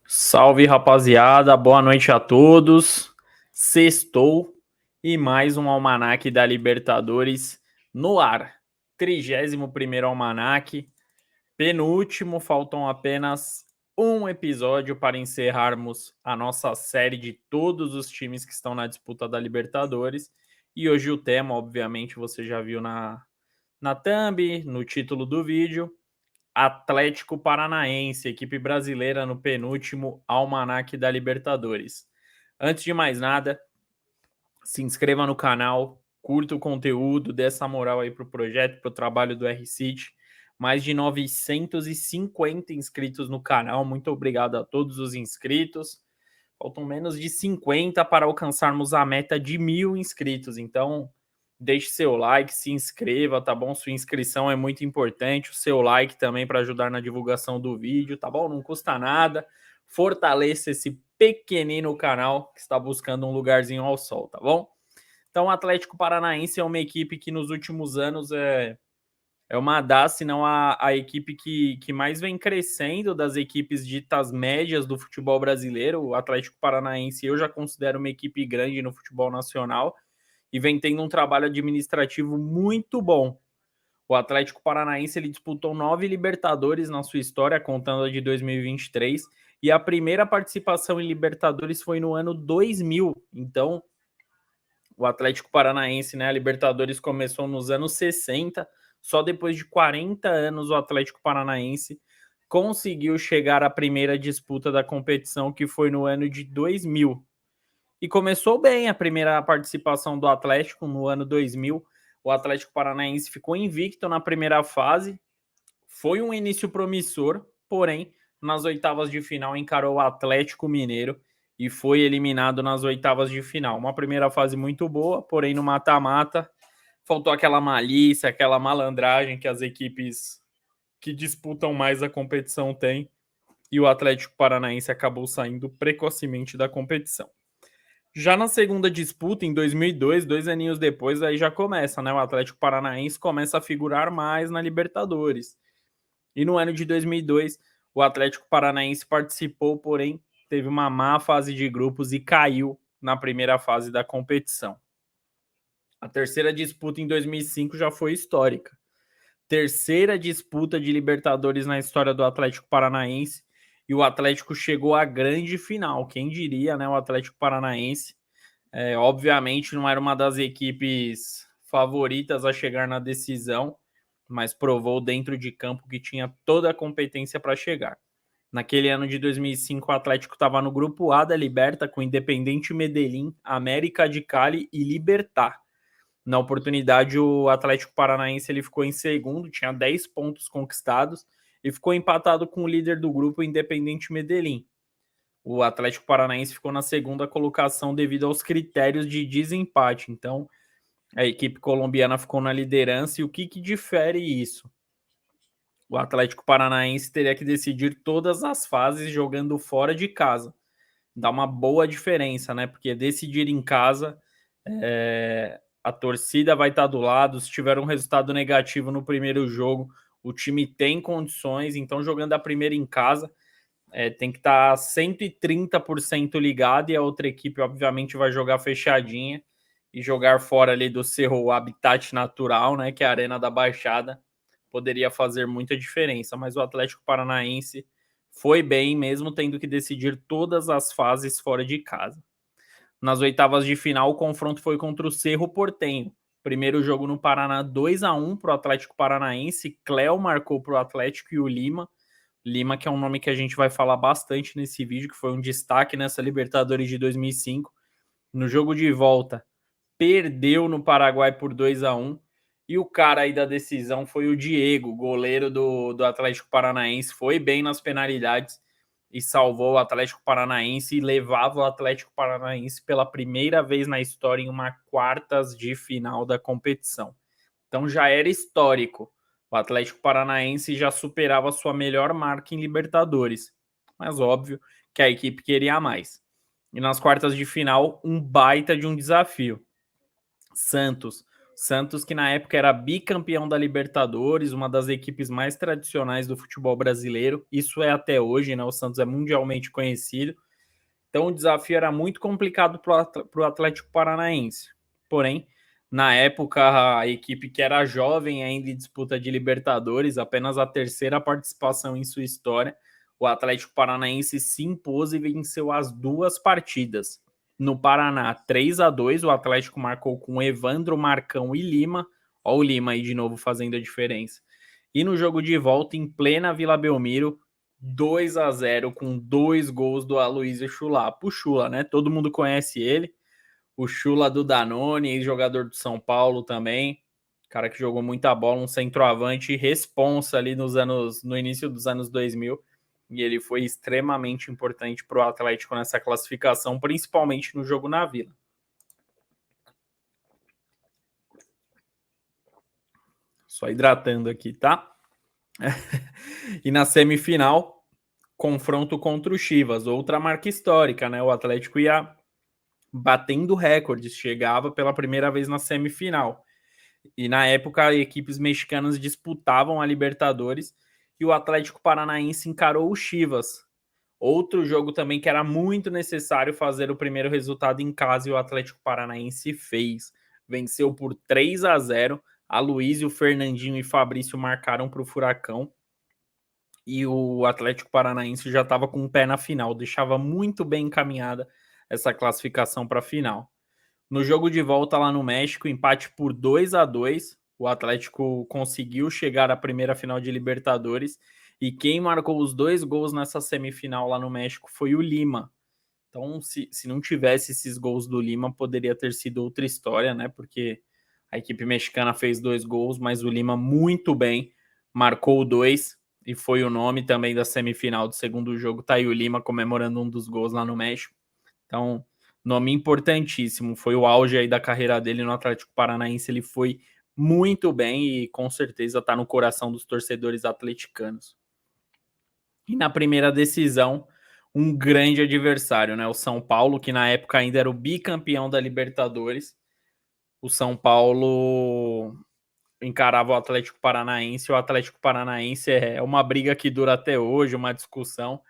Salve, rapaziada, boa noite a todos. Sextou e mais um almanaque da Libertadores no ar. 31º almanaque, penúltimo, faltam apenas um episódio para encerrarmos a nossa série de todos os times que estão na disputa da Libertadores. E hoje o tema, obviamente, você já viu na thumb, no título do vídeo, Atlético Paranaense, equipe brasileira no penúltimo almanaque da Libertadores. Antes de mais nada, se inscreva no canal, curta o conteúdo, dê essa moral aí pro projeto, pro trabalho do R-City. Mais de 950 inscritos no canal, muito obrigado a todos os inscritos. Faltam menos de 50 para alcançarmos a meta de 1.000 inscritos, então deixe seu like, se inscreva, tá bom? Sua inscrição é muito importante, o seu like também para ajudar na divulgação do vídeo, tá bom? Não custa nada, fortaleça esse pequenino canal que está buscando um lugarzinho ao sol, tá bom? Então o Atlético Paranaense é uma equipe que nos últimos anos é uma das, se não a equipe que mais vem crescendo das equipes ditas médias do futebol brasileiro. O Atlético Paranaense eu já considero uma equipe grande no futebol nacional e vem tendo um trabalho administrativo muito bom. O Atlético Paranaense ele disputou 9 Libertadores na sua história, contando a de 2023, e a primeira participação em Libertadores foi no ano 2000. Então, o Atlético Paranaense, né, a Libertadores começou nos anos 60, só depois de 40 anos o Atlético Paranaense conseguiu chegar à primeira disputa da competição, que foi no ano de 2000. E começou bem a primeira participação do Atlético no ano 2000. O Atlético Paranaense ficou invicto na primeira fase. Foi um início promissor, porém, nas oitavas de final encarou o Atlético Mineiro e foi eliminado nas oitavas de final. Uma primeira fase muito boa, porém no mata-mata faltou aquela malícia, aquela malandragem que as equipes que disputam mais a competição têm, e o Atlético Paranaense acabou saindo precocemente da competição. Já na segunda disputa, em 2002, 2 aninhos depois, aí já começa, né? O Atlético Paranaense começa a figurar mais na Libertadores. E no ano de 2002, o Atlético Paranaense participou, porém, teve uma má fase de grupos e caiu na primeira fase da competição. A terceira disputa em 2005 já foi histórica. Terceira disputa de Libertadores na história do Atlético Paranaense, e o Atlético chegou à grande final. Quem diria, né? O Atlético Paranaense, obviamente, não era uma das equipes favoritas a chegar na decisão, mas provou dentro de campo que tinha toda a competência para chegar. Naquele ano de 2005, o Atlético estava no grupo A da Liberta, com Independiente Medellín, América de Cali e Libertad. Na oportunidade, o Atlético Paranaense ele ficou em segundo, tinha 10 pontos conquistados e ficou empatado com o líder do grupo, Independiente Medellín. O Atlético Paranaense ficou na segunda colocação devido aos critérios de desempate. Então, a equipe colombiana ficou na liderança. E o que difere isso? O Atlético Paranaense teria que decidir todas as fases jogando fora de casa. Dá uma boa diferença, né? Porque decidir em casa, a torcida vai estar do lado. Se tiver um resultado negativo no primeiro jogo, o time tem condições. Então, jogando a primeira em casa, tem que estar 130% ligado, e a outra equipe, obviamente, vai jogar fechadinha, e jogar fora ali do seu habitat natural, né, que é a Arena da Baixada, poderia fazer muita diferença. Mas o Atlético Paranaense foi bem, mesmo tendo que decidir todas as fases fora de casa. Nas oitavas de final, o confronto foi contra o Cerro Porteño. Primeiro jogo no Paraná, 2-1 para o Atlético Paranaense. Cléo marcou para o Atlético e o Lima, que é um nome que a gente vai falar bastante nesse vídeo, que foi um destaque nessa Libertadores de 2005. No jogo de volta, perdeu no Paraguai por 2-1. E o cara aí da decisão foi o Diego, goleiro do Atlético Paranaense. Foi bem nas penalidades e salvou o Atlético Paranaense e levava o Atlético Paranaense pela primeira vez na história em uma quartas de final da competição. Então já era histórico. O Atlético Paranaense já superava sua melhor marca em Libertadores. Mas óbvio que a equipe queria mais. E nas quartas de final, um baita de um desafio. Santos, Santos que na época era bicampeão da Libertadores, uma das equipes mais tradicionais do futebol brasileiro. Isso é até hoje, né? O Santos é mundialmente conhecido. Então o desafio era muito complicado para o Atlético Paranaense. Porém, na época, a equipe que era jovem ainda em disputa de Libertadores, apenas a terceira participação em sua história, o Atlético Paranaense se impôs e venceu as duas partidas. No Paraná, 3-2, o Atlético marcou com Evandro, Marcão e Lima. Olha o Lima aí de novo fazendo a diferença. E no jogo de volta, em plena Vila Belmiro, 2-0 com 2 gols do Aloysio Chulapa. O Chula, né? Todo mundo conhece ele. O Chula do Danone, ex-jogador do São Paulo também. Cara que jogou muita bola, um centroavante responsa ali no início dos anos 2000. E ele foi extremamente importante para o Atlético nessa classificação, principalmente no jogo na Vila. Só hidratando aqui, tá? E na semifinal, confronto contra o Chivas, outra marca histórica, né? O Atlético ia batendo recordes, chegava pela primeira vez na semifinal. E na época, equipes mexicanas disputavam a Libertadores e o Atlético Paranaense encarou o Chivas. Outro jogo também que era muito necessário fazer o primeiro resultado em casa e o Atlético Paranaense fez. Venceu por 3-0. Aloysio, Fernandinho e Fabrício marcaram para o Furacão. E o Atlético Paranaense já estava com o pé na final, deixava muito bem encaminhada essa classificação para a final. No jogo de volta lá no México, empate por 2-2, o Atlético conseguiu chegar à primeira final de Libertadores e quem marcou os 2 gols nessa semifinal lá no México foi o Lima. Então, se não tivesse esses gols do Lima, poderia ter sido outra história, né? Porque a equipe mexicana fez 2 gols, mas o Lima muito bem marcou 2 e foi o nome também da semifinal do segundo jogo. Tá aí o Lima comemorando um dos gols lá no México. Então, nome importantíssimo. Foi o auge aí da carreira dele no Atlético Paranaense. Ele foi muito bem e com certeza está no coração dos torcedores atleticanos. E na primeira decisão, um grande adversário, né? O São Paulo, que na época ainda era o bicampeão da Libertadores. O São Paulo encarava o Atlético Paranaense. O Atlético Paranaense é uma briga que dura até hoje, uma discussão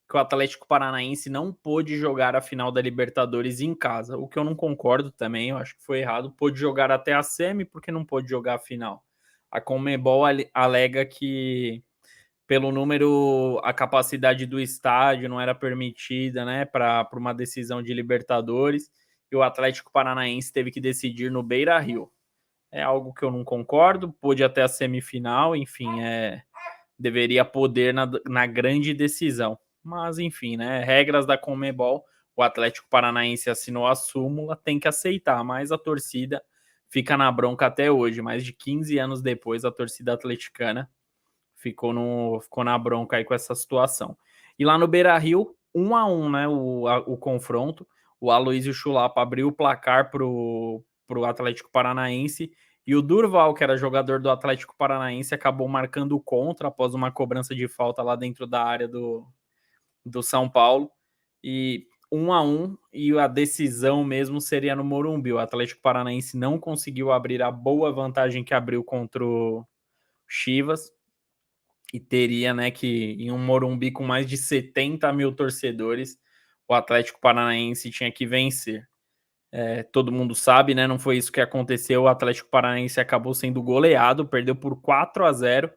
que o Atlético Paranaense não pôde jogar a final da Libertadores em casa, o que eu não concordo também, eu acho que foi errado. Pôde jogar até a semi, porque não pôde jogar a final. A Conmebol alega que pelo número, a capacidade do estádio não era permitida, né, para uma decisão de Libertadores, e o Atlético Paranaense teve que decidir no Beira-Rio. É algo que eu não concordo, pôde até a semifinal, enfim, deveria poder na grande decisão. Mas, enfim, né, regras da Conmebol, o Atlético Paranaense assinou a súmula, tem que aceitar, mas a torcida fica na bronca até hoje, mais de 15 anos depois, a torcida atleticana ficou na bronca aí com essa situação. E lá no Beira-Rio, 1-1, né, o confronto, o Aloysio Chulapa abriu o placar pro Atlético Paranaense e o Durval, que era jogador do Atlético Paranaense, acabou marcando contra após uma cobrança de falta lá dentro da área do São Paulo. E 1-1, e a decisão mesmo seria no Morumbi. O Atlético Paranaense não conseguiu abrir a boa vantagem que abriu contra o Chivas. E teria, né, que em um Morumbi com mais de 70 mil torcedores, o Atlético Paranaense tinha que vencer. Todo mundo sabe, né? Não foi isso que aconteceu. O Atlético Paranaense acabou sendo goleado, perdeu por 4-0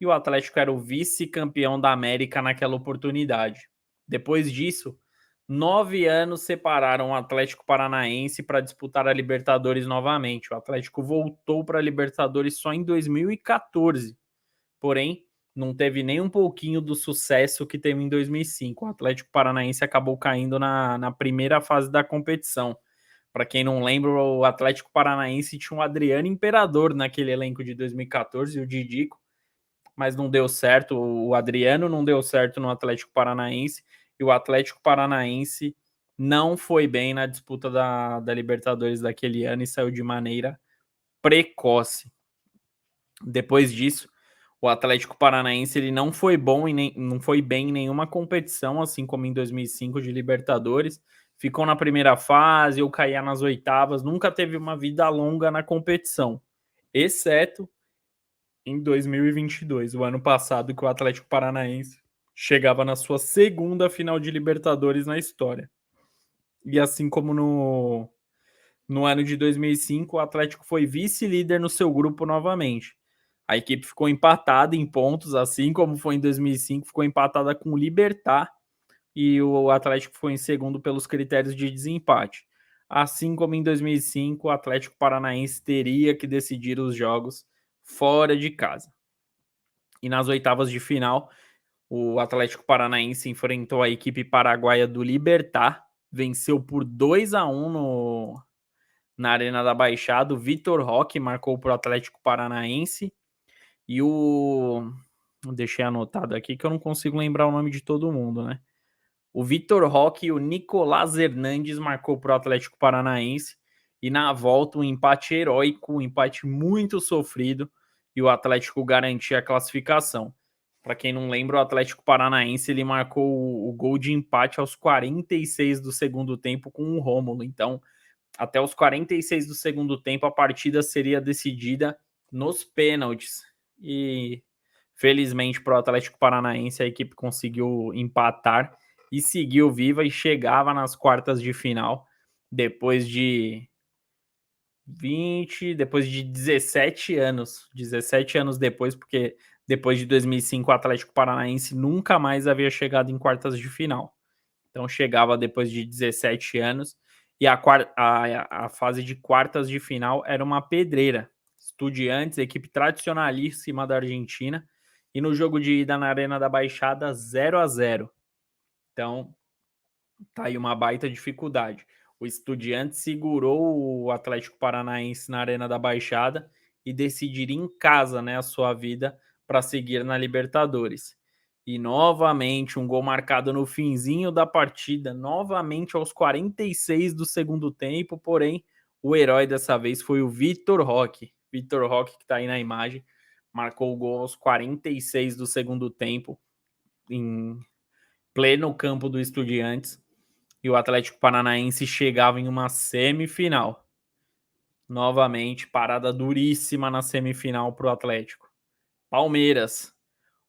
e o Atlético era o vice-campeão da América naquela oportunidade. Depois disso, 9 anos separaram o Atlético Paranaense para disputar a Libertadores novamente. O Atlético voltou para a Libertadores só em 2014. Porém, não teve nem um pouquinho do sucesso que teve em 2005. O Atlético Paranaense acabou caindo na primeira fase da competição. Para quem não lembra, o Atlético Paranaense tinha o Adriano Imperador naquele elenco de 2014 e o Didico, mas não deu certo. O Adriano não deu certo no Atlético Paranaense e o Atlético Paranaense não foi bem na disputa da Libertadores daquele ano e saiu de maneira precoce. Depois disso, o Atlético Paranaense ele não foi bom não foi bem em nenhuma competição, assim como em 2005 de Libertadores. ficou na primeira fase ou caía nas oitavas, nunca teve uma vida longa na competição, exceto em 2022, o ano passado, que o Atlético Paranaense chegava na sua segunda final de Libertadores na história. E assim como no ano de 2005, o Atlético foi vice-líder no seu grupo novamente. A equipe ficou empatada em pontos, assim como foi em 2005, ficou empatada com o Libertad, e o Atlético ficou em segundo pelos critérios de desempate. Assim como em 2005, o Atlético Paranaense teria que decidir os jogos fora de casa. E nas oitavas de final, o Atlético Paranaense enfrentou a equipe paraguaia do Libertad, venceu por 2-1 na Arena da Baixada. O Vitor Roque marcou para o Atlético Paranaense. E o... Deixei anotado aqui que eu não consigo lembrar o nome de todo mundo, né? O Vitor Roque e o Nicolás Hernandes marcou para o Atlético Paranaense. E na volta, um empate heróico, um empate muito sofrido. E o Atlético garantia a classificação. Para quem não lembra, o Atlético Paranaense ele marcou o gol de empate aos 46 do segundo tempo com o Rômulo. Então, até os 46 do segundo tempo, a partida seria decidida nos pênaltis. E, felizmente, para o Atlético Paranaense, a equipe conseguiu empatar e seguiu viva e chegava nas quartas de final depois de 17 anos. 17 anos depois, porque depois de 2005 o Atlético Paranaense nunca mais havia chegado em quartas de final. Então chegava depois de 17 anos e a fase de quartas de final era uma pedreira. Estudiantes, equipe tradicionalíssima da Argentina, e no jogo de ida na Arena da Baixada 0-0. Então tá aí uma baita dificuldade. O Estudiantes segurou o Atlético Paranaense na Arena da Baixada e decidir em casa, né, a sua vida para seguir na Libertadores. E novamente um gol marcado no finzinho da partida, novamente aos 46 do segundo tempo, porém o herói dessa vez foi o Vitor Roque. Vitor Roque, que está aí na imagem, marcou o gol aos 46 do segundo tempo, em pleno campo do Estudiantes, e o Atlético Paranaense chegava em uma semifinal. Novamente, parada duríssima na semifinal para o Atlético. Palmeiras.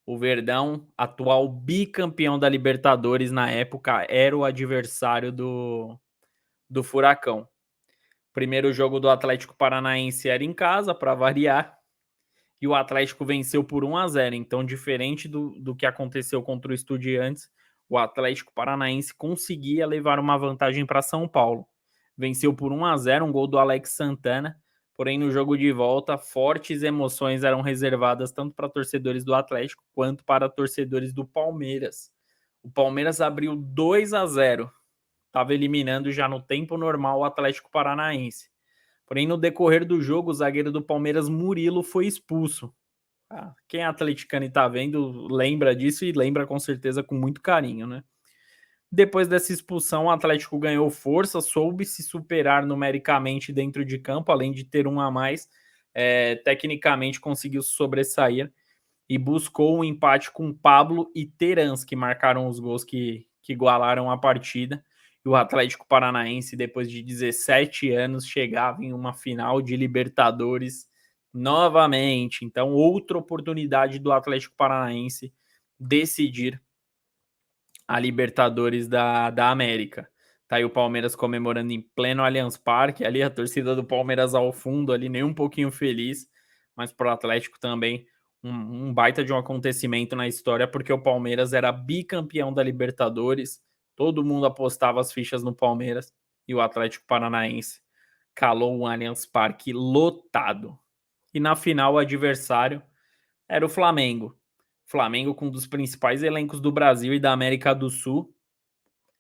O Verdão, atual bicampeão da Libertadores na época, era o adversário do Furacão. Primeiro jogo do Atlético Paranaense era em casa, para variar, e o Atlético venceu por 1-0. Então, diferente do que aconteceu contra o Estudiantes, o Atlético Paranaense conseguia levar uma vantagem para São Paulo. Venceu por 1-0, um gol do Alex Santana. Porém, no jogo de volta, fortes emoções eram reservadas tanto para torcedores do Atlético quanto para torcedores do Palmeiras. O Palmeiras abriu 2-0, estava eliminando já no tempo normal o Atlético Paranaense. Porém, no decorrer do jogo, o zagueiro do Palmeiras, Murilo, foi expulso. Quem é atleticano e tá vendo lembra disso, e lembra com certeza com muito carinho, né? Depois dessa expulsão, o Atlético ganhou força, soube se superar numericamente dentro de campo, além de ter um a mais, tecnicamente conseguiu sobressair e buscou um empate com Pablo e Terans, que marcaram os gols que igualaram a partida. E o Atlético Paranaense, depois de 17 anos, chegava em uma final de Libertadores novamente. Então, outra oportunidade do Atlético Paranaense decidir a Libertadores da América. Tá aí o Palmeiras comemorando em pleno Allianz Parque, ali a torcida do Palmeiras ao fundo, ali nem um pouquinho feliz, mas pro Atlético também um baita de um acontecimento na história, porque o Palmeiras era bicampeão da Libertadores, todo mundo apostava as fichas no Palmeiras, e o Atlético Paranaense calou um Allianz Parque lotado. E na final o adversário era o Flamengo. Flamengo, com um dos principais elencos do Brasil e da América do Sul,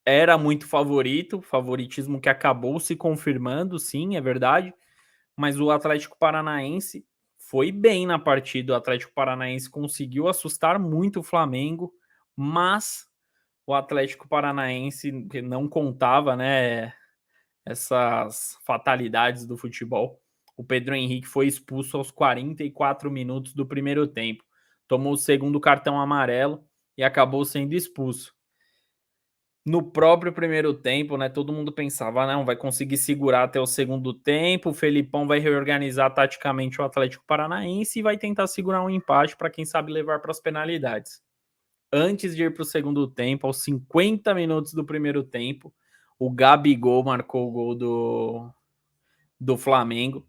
era muito favorito, favoritismo que acabou se confirmando, sim, é verdade, mas o Atlético Paranaense foi bem na partida. O Atlético Paranaense conseguiu assustar muito o Flamengo, mas o Atlético Paranaense não contava, né, essas fatalidades do futebol. O Pedro Henrique foi expulso aos 44 minutos do primeiro tempo. Tomou o segundo cartão amarelo e acabou sendo expulso. no próprio primeiro tempo, né? Todo mundo pensava, não, vai conseguir segurar até o segundo tempo, o Felipão vai reorganizar taticamente o Atlético Paranaense e vai tentar segurar um empate para quem sabe levar para as penalidades. Antes de ir para o segundo tempo, aos 50 minutos do primeiro tempo, o Gabigol marcou o gol do Flamengo.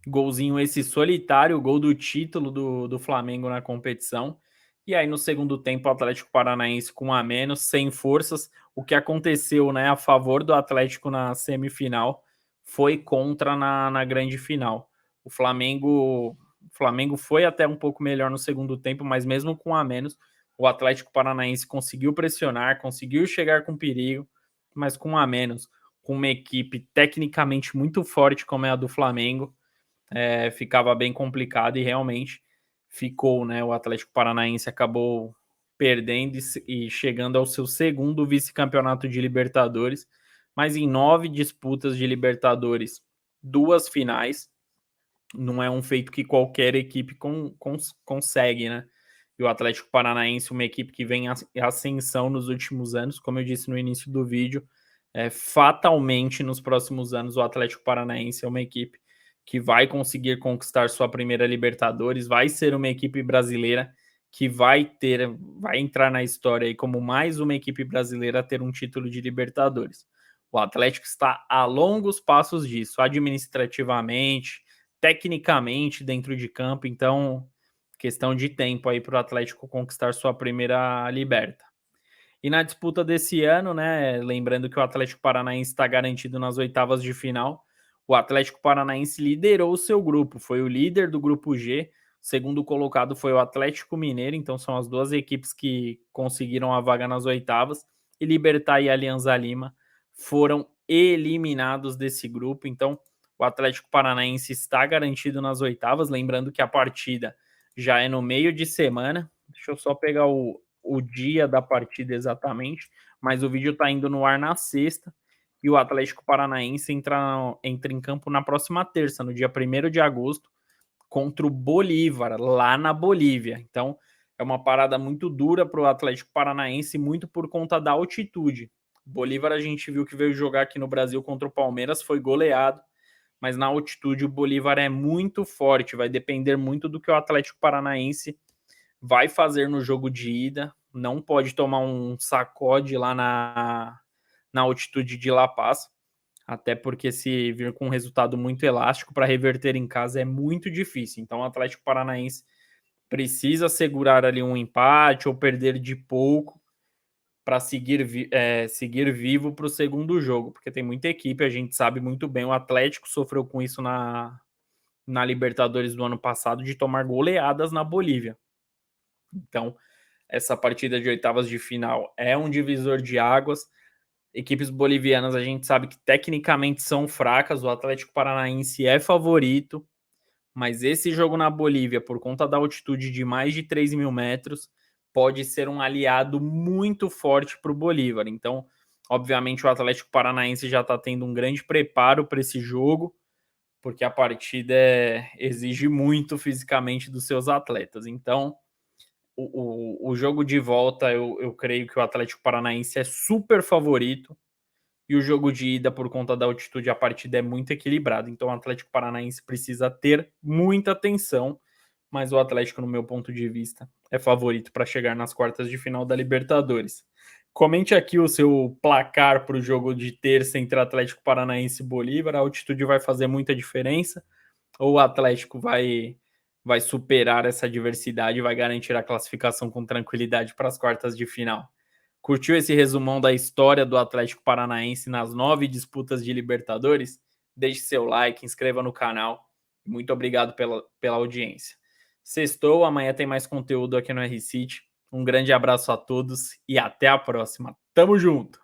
Golzinho esse solitário, gol do título do Flamengo na competição. E aí no segundo tempo o Atlético Paranaense com um a menos, sem forças. O que aconteceu, né, a favor do Atlético na semifinal foi contra na grande final. O Flamengo foi até um pouco melhor no segundo tempo, mas mesmo com um a menos, o Atlético Paranaense conseguiu pressionar, conseguiu chegar com perigo, mas com um a menos, com uma equipe tecnicamente muito forte como é a do Flamengo, ficava bem complicado e realmente ficou, né? O Atlético Paranaense acabou perdendo e chegando ao seu segundo vice-campeonato de Libertadores, mas em 9 disputas de Libertadores, 2 finais, não é um feito que qualquer equipe consegue, né? E o Atlético Paranaense, uma equipe que vem em ascensão nos últimos anos, como eu disse no início do vídeo, fatalmente nos próximos anos o Atlético Paranaense é uma equipe que vai conseguir conquistar sua primeira Libertadores, vai ser uma equipe brasileira que vai entrar na história aí como mais uma equipe brasileira a ter um título de Libertadores. O Atlético está a longos passos disso, administrativamente, tecnicamente dentro de campo, então questão de tempo aí para o Atlético conquistar sua primeira Liberta. E na disputa desse ano, né, lembrando que o Atlético Paranaense está garantido nas oitavas de final, o Atlético Paranaense liderou o seu grupo, foi o líder do grupo G, segundo colocado foi o Atlético Mineiro, então são as duas equipes que conseguiram a vaga nas oitavas, e Libertad e Alianza Lima foram eliminados desse grupo, então o Atlético Paranaense está garantido nas oitavas, lembrando que a partida já é no meio de semana, deixa eu só pegar o dia da partida exatamente, mas o vídeo está indo no ar na sexta e o Atlético Paranaense entra em campo na próxima terça, no dia 1º de agosto, contra o Bolívar, lá na Bolívia. Então, é uma parada muito dura para o Atlético Paranaense, muito por conta da altitude. Bolívar a gente viu que veio jogar aqui no Brasil contra o Palmeiras, foi goleado, mas na altitude o Bolívar é muito forte, vai depender muito do que o Atlético Paranaense vai fazer no jogo de ida, não pode tomar um sacode lá na altitude de La Paz, até porque se vir com um resultado muito elástico para reverter em casa é muito difícil. Então o Atlético Paranaense precisa segurar ali um empate ou perder de pouco para seguir vivo para o segundo jogo, porque tem muita equipe, a gente sabe muito bem, o Atlético sofreu com isso na Libertadores do ano passado, de tomar goleadas na Bolívia. Então, essa partida de oitavas de final é um divisor de águas. Equipes bolivianas a gente sabe que tecnicamente são fracas, o Atlético Paranaense é favorito, mas esse jogo na Bolívia, por conta da altitude de mais de 3.000 metros, pode ser um aliado muito forte para o Bolívar. Então, obviamente, o Atlético Paranaense já está tendo um grande preparo para esse jogo, porque a partida exige muito fisicamente dos seus atletas. Então, o jogo de volta, eu creio que o Atlético Paranaense é super favorito, e o jogo de ida, por conta da altitude, a partida é muito equilibrada. Então o Atlético Paranaense precisa ter muita atenção, mas o Atlético, no meu ponto de vista, é favorito para chegar nas quartas de final da Libertadores. Comente aqui o seu placar para o jogo de terça entre Atlético Paranaense e Bolívar. A altitude vai fazer muita diferença? Ou o Atlético vai superar essa adversidade e vai garantir a classificação com tranquilidade para as quartas de final? Curtiu esse resumão da história do Atlético Paranaense nas 9 disputas de Libertadores? Deixe seu like, inscreva no canal. Muito obrigado pela audiência. Sextou, amanhã tem mais conteúdo aqui no R-City. Um grande abraço a todos e até a próxima. Tamo junto!